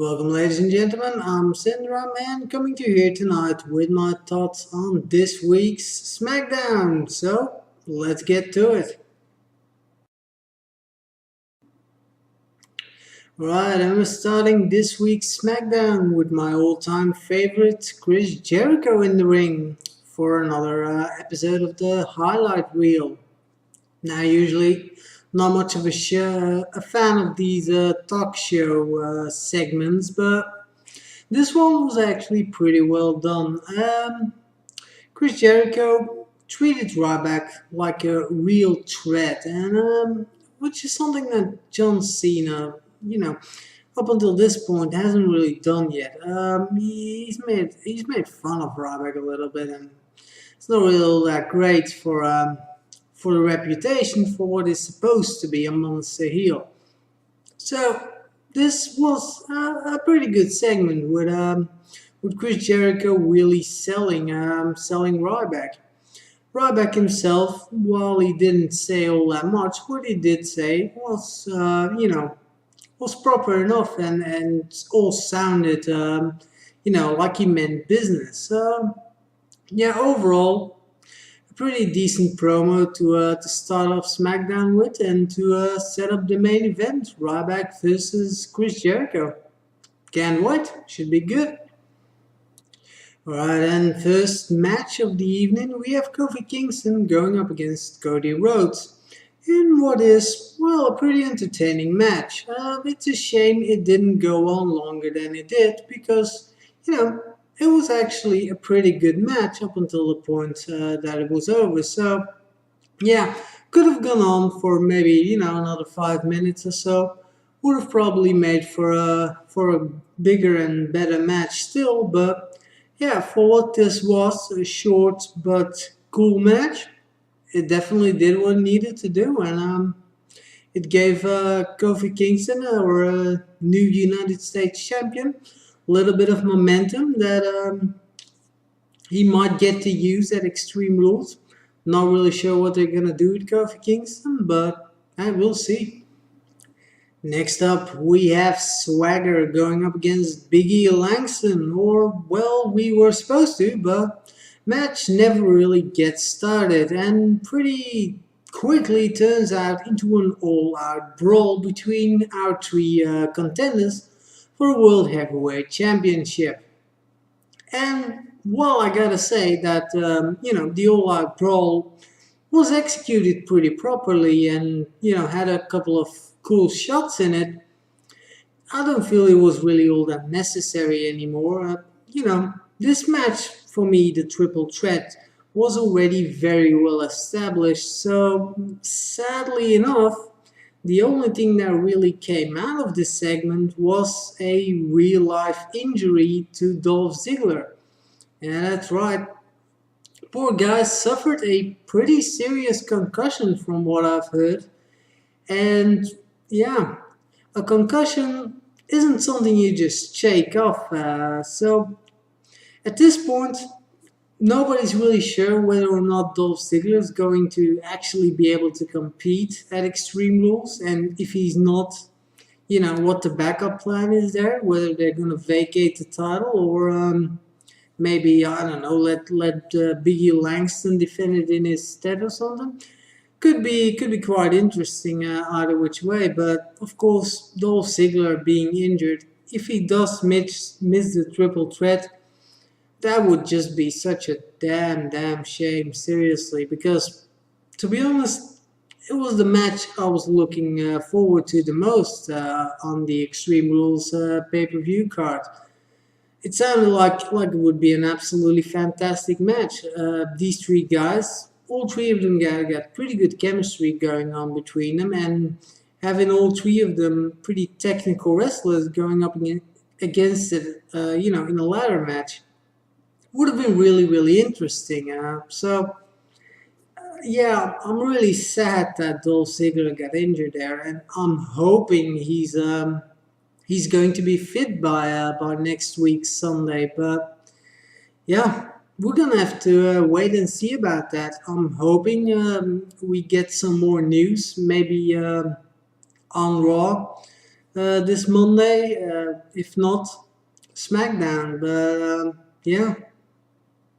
Welcome, ladies and gentlemen. I'm Syndrome and coming to you here tonight with my thoughts on this week's Smackdown. So, let's get to it. Right, and we're starting this week's Smackdown with my all-time favorite, Chris Jericho, in the ring for another episode of the highlight reel. Now, usually, not much of a fan of these talk show segments, but this one was actually pretty well done. Chris Jericho treated Ryback like a real threat, and which is something that John Cena, you know, up until this point hasn't really done yet. He's made fun of Ryback a little bit, and it's not really all that great for the reputation for what is supposed to be a monster heel. So this was a pretty good segment with Chris Jericho really selling Ryback. Ryback himself, while he didn't say all that much, what he did say was was proper enough and all sounded like he meant business. Yeah, overall a pretty decent promo to start off SmackDown with and to set up the main event, Ryback versus Chris Jericho. Can't wait, should be good. Alright, and first match of the evening, we have Kofi Kingston going up against Cody Rhodes in what is, well, a pretty entertaining match. It's a shame it didn't go on longer than it did because, it was actually a pretty good match up until the point that it was over. So, yeah, could have gone on for maybe, another 5 minutes or so. Would have probably made for a bigger and better match still, but yeah, for what this was, a short but cool match, it definitely did what it needed to do, and it gave Kofi Kingston, our new United States champion, a little bit of momentum that he might get to use at Extreme Rules. Not really sure what they're gonna do with Kofi Kingston, but we'll see. Next up, we have Swagger going up against Big E Langston, or, well, we were supposed to, but match never really gets started and pretty quickly turns out into an all-out brawl between our three contenders for a World Heavyweight Championship. And, well, I gotta say that, the all-out brawl was executed pretty properly and, had a couple of cool shots in it. I don't feel it was really all that necessary anymore. This match for me, the triple threat, was already very well established. So sadly enough, the only thing that really came out of this segment was a real life injury to Dolph Ziggler. Yeah, that's right. Poor guy suffered a pretty serious concussion from what I've heard. And yeah, a concussion isn't something you just shake off. So at this point, nobody's really sure whether or not Dolph Ziggler is going to actually be able to compete at Extreme Rules, and if he's not, what the backup plan is there, whether they're going to vacate the title or maybe, I don't know, let Biggie Langston defend it in his stead or something. Could be quite interesting either which way, but of course Dolph Ziggler being injured, if he does miss the triple threat, that would just be such a damn shame, seriously, because to be honest, it was the match I was looking forward to the most on the Extreme Rules pay-per-view card. It sounded like it would be an absolutely fantastic match. These three guys, all three of them got pretty good chemistry going on between them, and having all three of them pretty technical wrestlers going up against it, in a ladder match, would have been really interesting. Yeah, I'm really sad that Dolph Ziggler got injured there, and I'm hoping he's going to be fit by next week Sunday. But yeah, we're gonna have to wait and see about that. I'm hoping we get some more news, maybe on Raw. this Monday. If not, Smackdown. But yeah,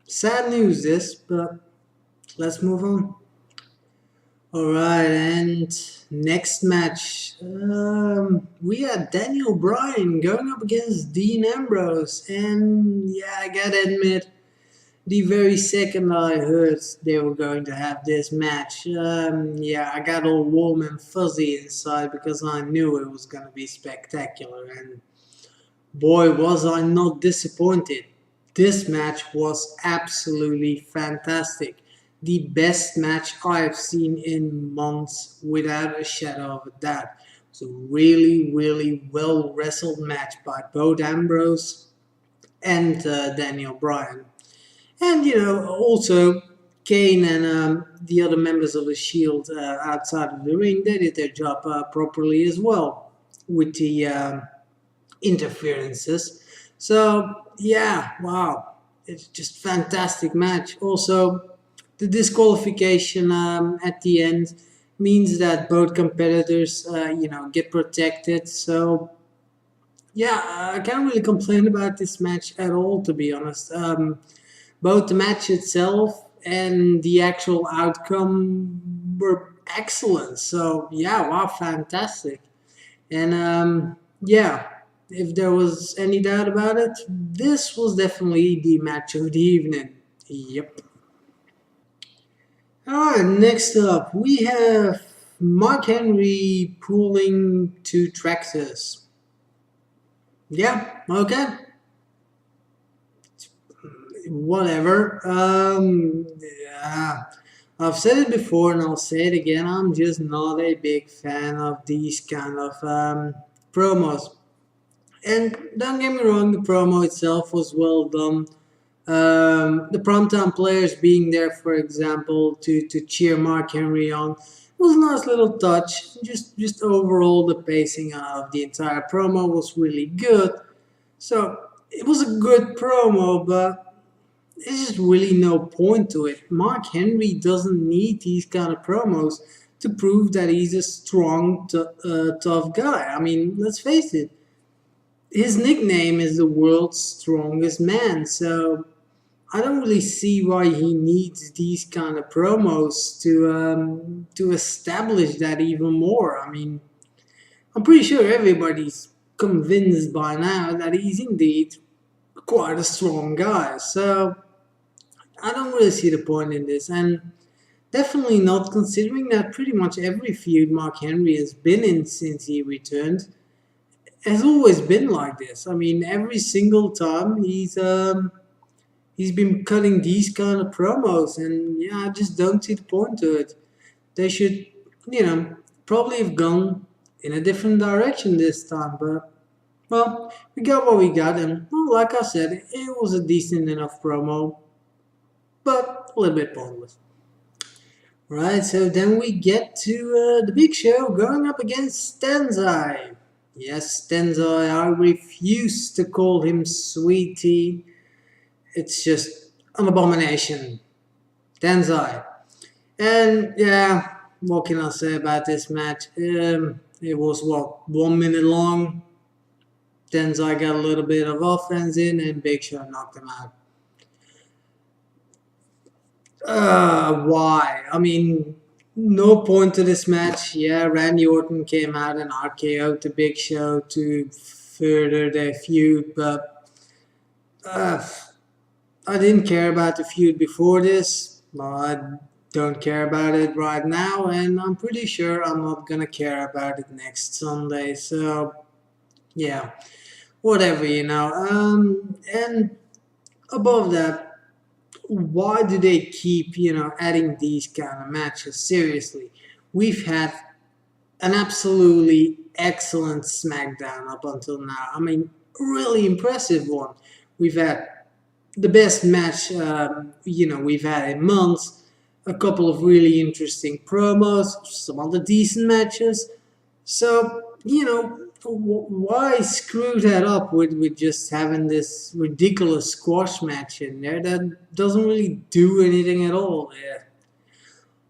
sad news this, but let's move on. Alright, and next match. We had Daniel Bryan going up against Dean Ambrose. And yeah, I gotta admit, the very second I heard they were going to have this match, yeah, I got all warm and fuzzy inside because I knew it was gonna be spectacular. And boy, was I not disappointed. This match was absolutely fantastic. The best match I've seen in months, without a shadow of a doubt. It was a really, really well wrestled match by both Ambrose and Daniel Bryan. And, also Kane and the other members of the Shield outside of the ring, they did their job properly as well with the interferences. So yeah, wow, it's just fantastic match. Also, the disqualification at the end means that both competitors, get protected. So yeah, I can't really complain about this match at all, to be honest. Both the match itself and the actual outcome were excellent. So yeah, wow, fantastic. And yeah, if there was any doubt about it, this was definitely the match of the evening. Yep. Alright, next up we have Mark Henry pulling two tractors. Yeah, okay. Whatever. Yeah. I've said it before and I'll say it again. I'm just not a big fan of these kind of promos. And don't get me wrong, the promo itself was well done. The primetime players being there, for example, to cheer Mark Henry on was a nice little touch. Just overall, the pacing of the entire promo was really good. So it was a good promo, but there's just really no point to it. Mark Henry doesn't need these kind of promos to prove that he's a strong, tough guy. I mean, let's face it. His nickname is the world's strongest man, so I don't really see why he needs these kind of promos to establish that even more. I mean, I'm pretty sure everybody's convinced by now that he's indeed quite a strong guy. So I don't really see the point in this, and definitely not considering that pretty much every feud Mark Henry has been in since he returned has always been like this. I mean, every single time he's been cutting these kind of promos, and yeah, I just don't see the point to it. They should, probably have gone in a different direction this time, but well, we got what we got, and well, like I said, it was a decent enough promo, but a little bit pointless. Right, so then we get to the Big Show going up against Tenzai. Yes, Tenzai, I refuse to call him Sweetie. It's just an abomination. Tenzai. And yeah, what can I say about this match? It was, 1 minute long. Tenzai got a little bit of offense in and Big Show knocked him out. Why? I mean, no point to this match. Yeah, Randy Orton came out and RKO'd the Big Show to further their feud, but I didn't care about the feud before this. I don't care about it right now, and I'm pretty sure I'm not gonna care about it next Sunday. So, yeah, whatever, And above that, why do they keep, adding these kind of matches? Seriously, we've had an absolutely excellent SmackDown up until now. I mean, really impressive one. We've had the best match, we've had in months. A couple of really interesting promos, some other decent matches. So, why screw that up with just having this ridiculous squash match in there that doesn't really do anything at all? Yeah.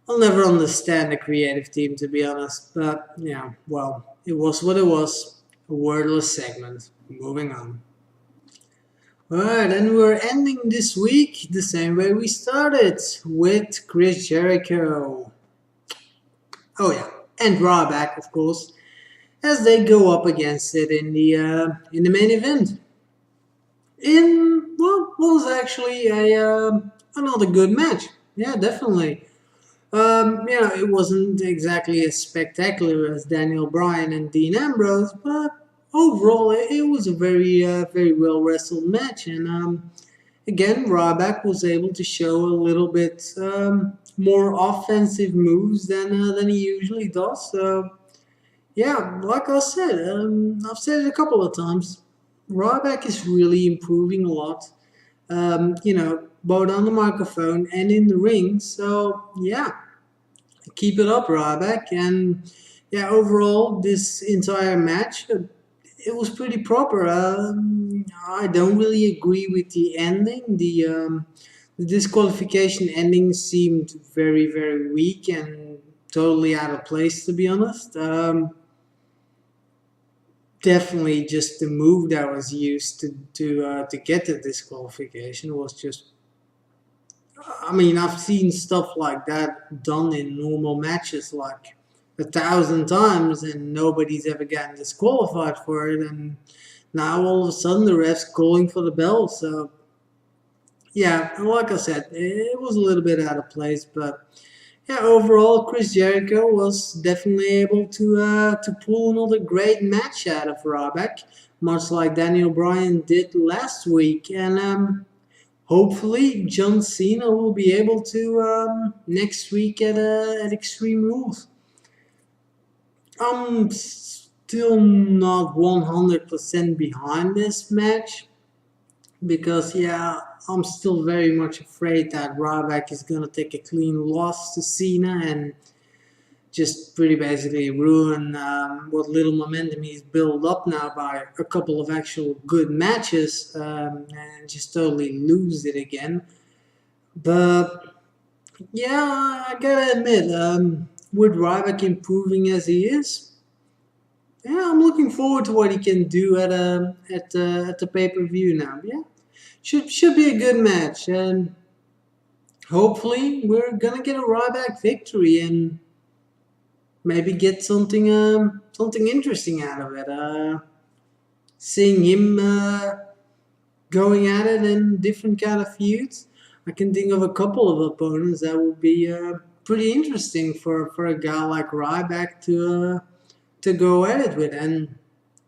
I'll never understand the creative team, to be honest. But, yeah, well, it was what it was. a wordless segment. Moving on. Alright, and we're ending this week the same way we started, with Chris Jericho. Oh yeah, and Ryback, of course, as they go up against it in the main event. In what was actually a another good match. Yeah, definitely. It wasn't exactly as spectacular as Daniel Bryan and Dean Ambrose, but overall it was a very well wrestled match. And again, Ryback was able to show a little bit more offensive moves than he usually does. So yeah, like I said, I've said it a couple of times. Ryback is really improving a lot. Both on the microphone and in the ring. So yeah, keep it up, Ryback. And yeah, overall, this entire match, it was pretty proper. I don't really agree with the ending. The disqualification ending seemed very weak and totally out of place, to be honest. Definitely, just the move that was used to get the disqualification was just. I mean, I've seen stuff like that done in normal matches like 1,000 times, and nobody's ever gotten disqualified for it. And now all of a sudden the ref's calling for the bell. So yeah, like I said, it was a little bit out of place, but yeah, overall Chris Jericho was definitely able to pull another great match out of Ryback, much like Daniel Bryan did last week. And hopefully, John Cena will be able to next week at Extreme Rules. I'm still not 100% behind this match because, yeah, I'm still very much afraid that Ryback is going to take a clean loss to Cena and just pretty basically ruin what little momentum he's built up now by a couple of actual good matches and just totally lose it again. But yeah, I gotta admit, with Ryback improving as he is, yeah, I'm looking forward to what he can do at the pay per view now. Yeah, should be a good match, and hopefully we're gonna get a Ryback victory and maybe get something interesting out of it. Seeing him going at it in different kind of feuds, I can think of a couple of opponents that would be pretty interesting for a guy like Ryback to go at it with. And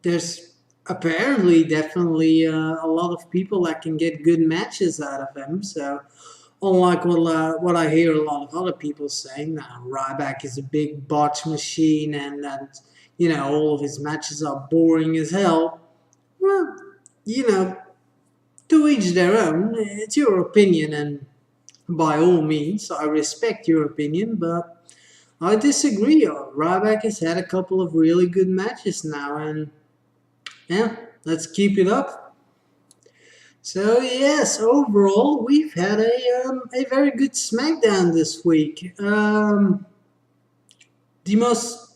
there's apparently definitely a lot of people that can get good matches out of him. So unlike what I hear a lot of other people saying, that Ryback is a big botch machine and that all of his matches are boring as hell. Well, you know, to each their own. It's your opinion, and by all means, I respect your opinion, but I disagree. Ryback has had a couple of really good matches now, and yeah, let's keep it up. So yes, overall, we've had a very good SmackDown this week. The most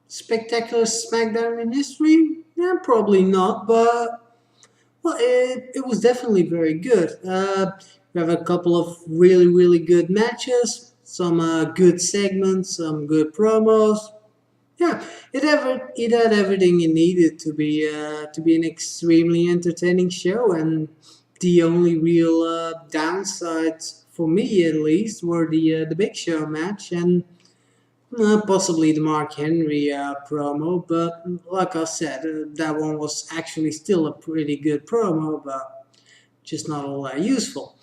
spectacular SmackDown in history? Yeah, probably not, but well, it was definitely very good. We have a couple of really good matches, some good segments, some good promos. Yeah, it had everything it needed to be an extremely entertaining show, and the only real downsides for me at least were the Big Show match and possibly the Mark Henry promo. But like I said, that one was actually still a pretty good promo, but just not all that useful.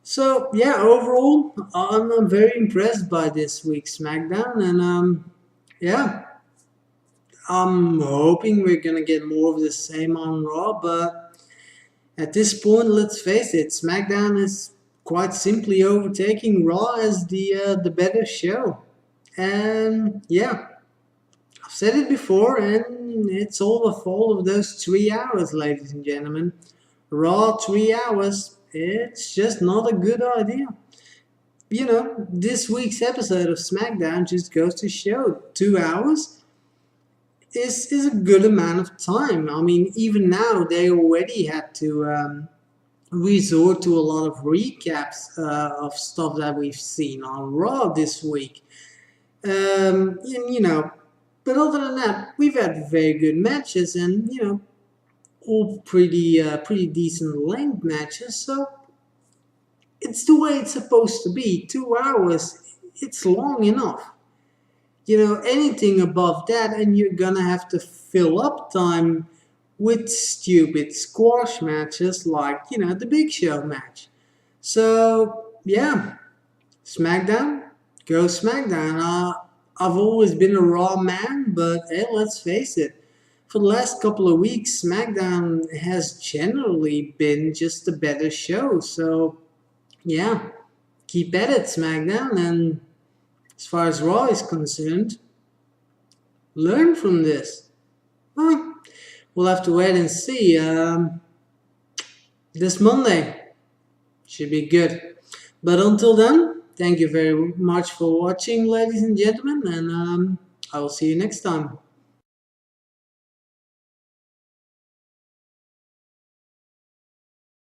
So yeah, overall, I'm very impressed by this week's SmackDown, and yeah, I'm hoping we're gonna get more of the same on Raw, but at this point, let's face it, SmackDown is quite simply overtaking Raw as the better show. And yeah, I've said it before, and it's all the fault of those 3 hours, ladies and gentlemen. Raw 3 hours, it's just not a good idea. This week's episode of SmackDown just goes to show 2 hours. is a good amount of time. I mean, even now they already had to resort to a lot of recaps of stuff that we've seen on Raw this week. And, but other than that, we've had very good matches, and all pretty decent length matches. So it's the way it's supposed to be. 2 hours, it's long enough. Anything above that, and you're gonna have to fill up time with stupid squash matches like, the Big Show match. So, yeah, SmackDown, go SmackDown. I've always been a Raw man, but hey, let's face it, for the last couple of weeks, SmackDown has generally been just a better show. So, yeah, keep at it, SmackDown, and as far as Raw is concerned, learn from this. Well, we'll have to wait and see. This Monday should be good. But until then, thank you very much for watching, ladies and gentlemen, and I will see you next time.